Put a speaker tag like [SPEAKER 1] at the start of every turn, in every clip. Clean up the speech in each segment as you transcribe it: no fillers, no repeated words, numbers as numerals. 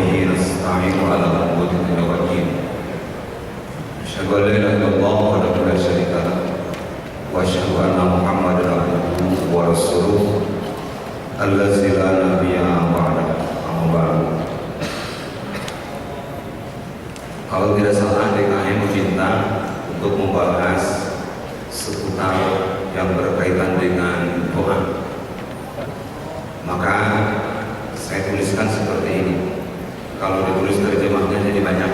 [SPEAKER 1] وبه نستعين على أمور الدين والدين. أشهد أن لا إله إلا الله وحده لا شريك له وأشهد أن محمدا عبده ورسوله الذي لا نبي بعده. Amma ba'd. Kalau tidak salah DKM meminta untuk membahas seputar yang berkaitan dengan doa, maka saya tuliskan seperti ini. Kalau ditulis terjemahnya jadi banyak.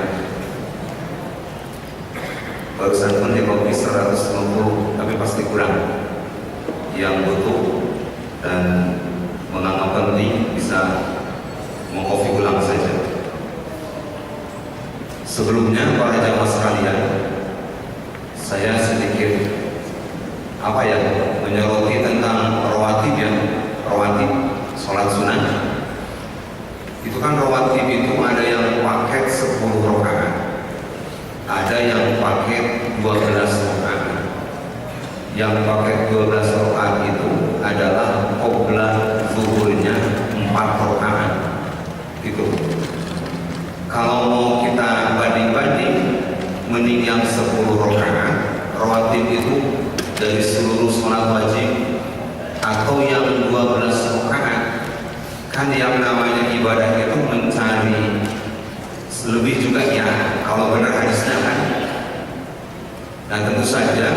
[SPEAKER 1] Barusan pun di kopi 150, tapi pasti kurang. Yang butuh dan menganggap penting bisa mengkopi ulang saja. Sebelumnya para jamaah sekalian, saya sedikit menyoroti tentang rawatib sholat sunnah. Itu kan rawatib itu ada yang paket 10 rakaat, ada yang paket 12 rakaat. Yang paket 12 rakaat itu adalah qobla zuhurnya 4 rakaat. Itu kalau mau kita banding-banding, mending yang 10 rakaat rawatib itu dari seluruh sholat wajib, atau yang 12 rakaat. Kan yang namanya ibadah itu mencari lebih juga ya, kalau benar hadisnya kan. Nah tentu saja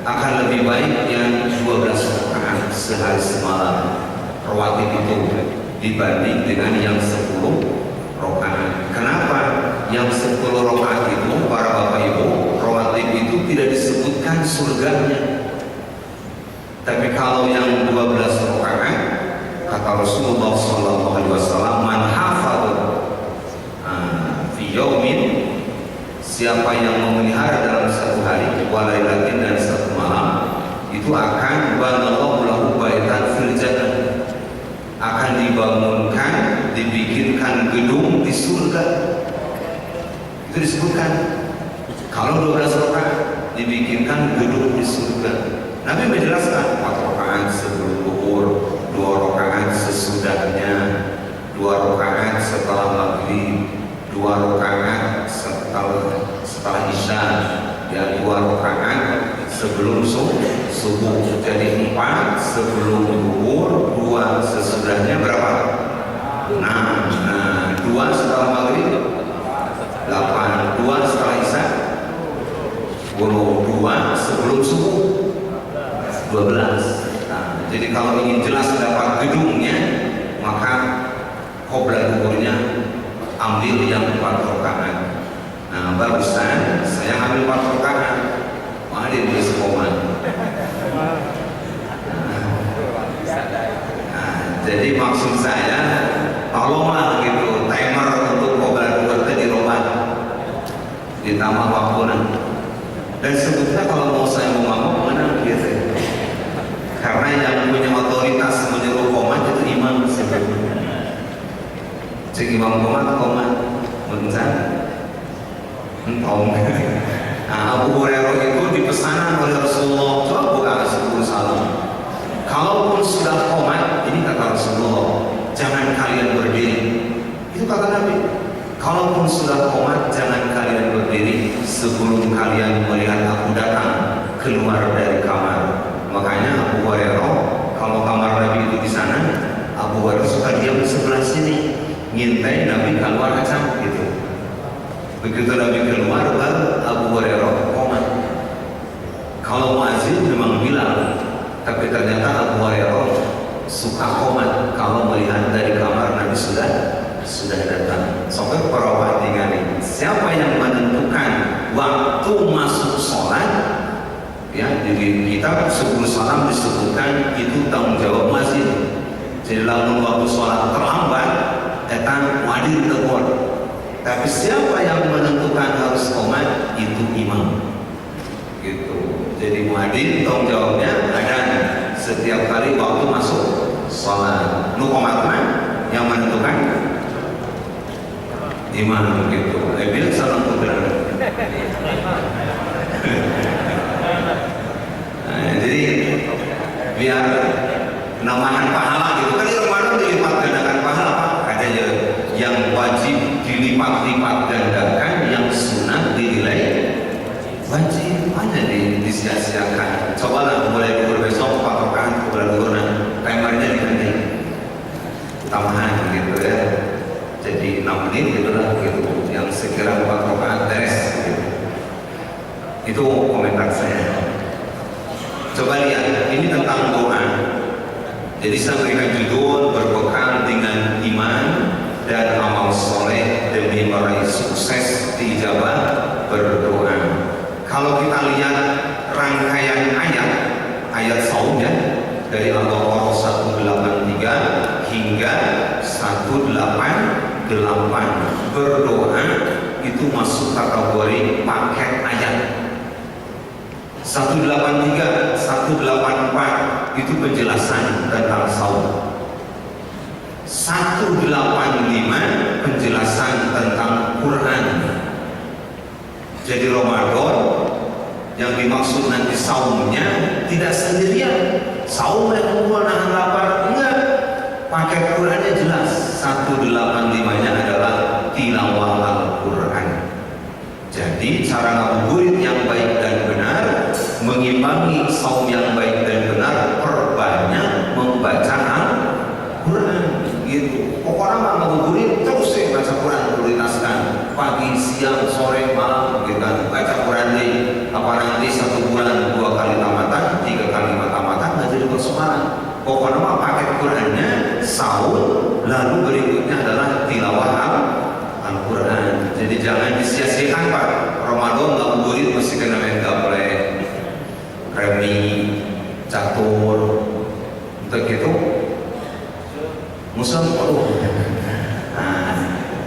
[SPEAKER 1] akan lebih baik yang 12 rakaat sehari semalam rawatib itu dibanding dengan yang 10 rakaat. Kenapa? Yang 10 rakaat itu para bapak ibu, rawatib itu tidak disebutkan surganya. Tapi kalau yang 12 rakaat, kata Rasulullah SAW, man hafadhu fi yaumin, siapa yang memelihara dalam satu hari, walailatin, dan satu malam, itu akan banallahu lahu baitan fil jannah, akan dibangunkan, dibikinkan gedung di surga. Itu disebutkan. Kalau 12 rakaat dibikinkan gedung di surga. Nabi menjelaskan 4 rakaat sebelum zuhur, 2 rakaat sesudahnya, 2 rakaat setelah maghrib, 2 rakaat setelah isya, dan 2 rakaat sebelum subuh. Jadi 4 sebelum zuhur, 2 sesudahnya. Berapa? 6. 2 setelah maghrib 8, 2 setelah isya 10, 2 sebelum subuh 12. Jadi kalau ingin jelas dapat gedungnya, maka qobla zuhurnya ambil yang 4 rakaat. Nah barusan saya ambil 4 rakaat, hadir di sekolah. Jadi maksud saya, tolonglah gitu timer untuk qobla zuhur itu dirubah, ditambah waktunya. Dan sebetulnya kalau mau saya ngomong mana gitu, karena yang punya otoritas menyuruh komat itu imam sebetulnya. Cek imam komat mencan entong. Nah, Abu Hurairah itu dipesan oleh Rasulullah, coba buka 10 salam. Kalaupun sudah komat, ini kata Rasulullah, jangan kalian berdiri. Itu kata Nabi. Kalaupun sudah komat, jangan kalian berdiri sebelum kalian melihat aku datang keluar dari kamar. Makanya Abu Hurairah, kalau kamar Nabi itu di sana, Abu Hurairah suka diam di sebelah sini, ngintai Nabi keluar aja gitu. Begitu Nabi keluar, baru Abu Hurairah komat. Kalau muazin memang bilang, tapi ternyata Abu Hurairah suka komat kalau melihat dari kamar Nabi sudah datang. Sobat para tinggal, siapa yang menentukan waktu masuk sholat? Ya, jadi kita 10 salam disebutkan itu tanggung jawab masjid. Jadi lamun waktu sholat terlambat, datang wadir tegur. Tapi siapa yang menentukan harus qomat? Itu imam. Gitu. Jadi wadir tanggung jawabnya ada setiap kali waktu masuk sholat. Nu qomat yang menentukan imam gitu. Bilang salam putra. Jadi biar nambahan pahala gitu kan, di Ramadan dilipat gandakan pahala, Pak. Ada ya yang wajib dilipat-lipat gandakan, yang sunnah dinilai wajib. Hanya disia-siakan. Cobalah mulai duhur besok 4 rakaat kemudian duhur, timernya diganti tambahan gitu ya, jadi 6 menit gitu lah gitu, yang sekira 4 rakaat beres gitu. Itu komentar saya. Coba lihat, ini tentang doa. Jadi saya berikan judul berbekal dengan iman dan amal soleh demi meraih sukses dijabah berdoa. Kalau kita lihat rangkaian ayat saumnya dari Al-Baqarah 183 hingga 188, berdoa itu masuk kategori paket ayat. 183, 184 itu penjelasan tentang saum. 185 penjelasan tentang Quran. Jadi Ramadan yang dimaksud nanti saumnya tidak sendirian. Saum yang kumpul nahan lapar, enggak. Paket Qurannya jelas. 185-nya adalah tilawah Al-Quran. Jadi cara ngabuburit yang baik dan benar, mengimbangi saum yang baik dan benar, perbanyak membaca Al-Quran gitu. Pokoknya mah ngabuburit terus ya baca Quran, prioritaskan pagi, siang, sore, malam gitu kan. Baca Quran deh, apa nanti 1 bulan 2 kali tamatan, 3 kali tamatan, nggak jadi persoalan. Pokoknya mah paket Qurannya saum, lalu berikutnya adalah tilawah Al-Quran. Jadi jangan disia-siakan Pak. Ramadan ngabuburit mesti kena main gaple, remi, catur, untuk itu muslim.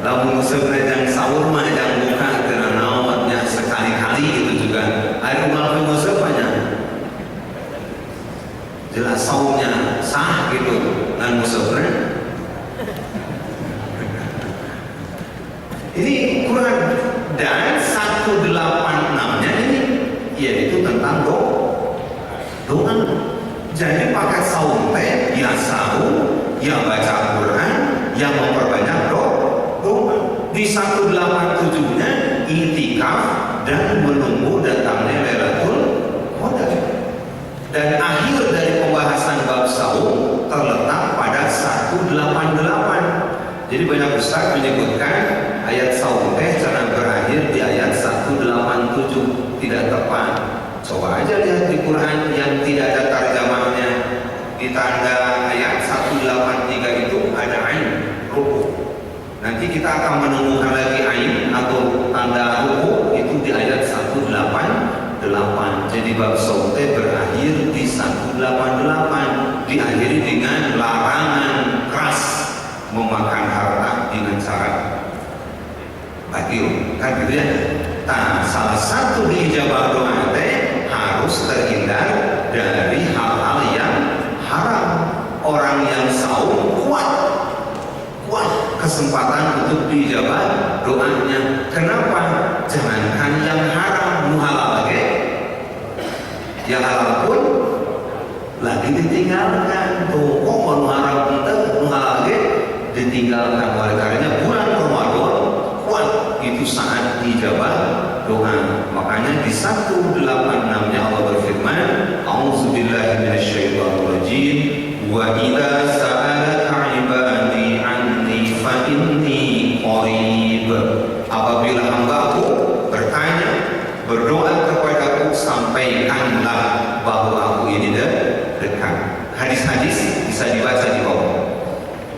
[SPEAKER 1] Lalu muslim yang sahur mah yang buka kena nawatnya sekali-kali gitu juga. Air malam muslim banyak. Jelas saumnya sah gitu dan muslim. Ini Quran dan 186-nya ini yaitu tentang doa. Jadi pakai saum teh ya saum, ya baca Quran, yang memperbanyak doa. Di 187-nya itikaf dan menunggu datangnya Lailatul Qadar. Dan akhir dari pembahasan bab saum terletak pada 188. Jadi banyak ustaz menyebutkan ayat saum teh jangan berakhir di ayat 187, tidak tepat. Coba aja lihat di Quran yang tidak ada tarjamahnya. Di tanda ayat 183 itu ada ain ruku. Nanti kita akan menemukan lagi ain atau tanda ruku itu di ayat 188. Jadi bab saum teh berakhir di 188, diakhiri dengan larangan keras memakan harta dengan cara batil, kan gitu ya. Nah, salah satu diijabah doa teh harus terhindar dari hal-hal yang haram. Orang yang saum kuat kesempatan untuk diijabah doanya. Kenapa? Jangankan yang haram, halal lagi, yang halal pun lagi ditinggalkan. Tuh kok mau haram ente, halal lagi ditinggalkan. Oleh karenanya bulan Ramadan kuat itu saat dijabah doa. Makanya di 186-nya Allah berfirman, A'udzubillahi minasyaitonirrajim, wa idza sa'alaka 'ibadi 'anni fa inni qarib. Apabila hamba-Ku bertanya, berdoa kepadaku, sampaikanlah bahwa Aku ini dekat. Hadis-hadis bisa dibaca di bawah.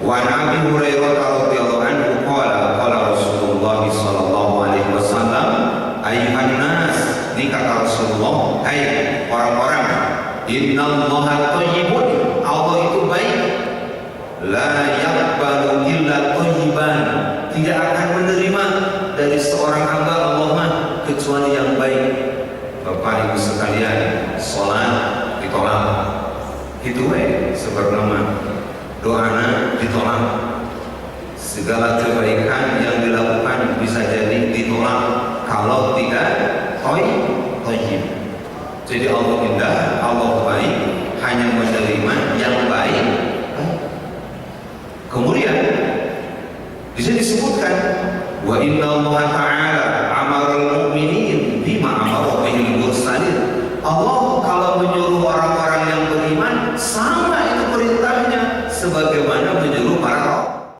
[SPEAKER 1] Wa Nabi Hurairah radhiyallahu anhu qala Rasulullah sallallahu alaihi wasallam, ayyuhan nas, ini kata Rasulullah, hai orang-orang, innallaha thayyibun, Allah itu baik, la yaqbalu illa thayyiban, tidak akan menerima dari seorang hamba Allah mah kecuali yang baik. Bapak Ibu sekalian, salat ditolak, itu sebernama doana ditolak. Segala kebaikan yang dilakukan bisa jadi ditolak kalau tidak thayyib. Jadi Allah indah, Allah baik, hanya menerima yang baik. Kemudian Di sini disebutkan wa inna Allah ta'ala amaral mu'minin bima amara bihil mursalin. Allah kalau menyuruh orang-orang yang beriman sama itu perintahnya sebagaimana menyuruh para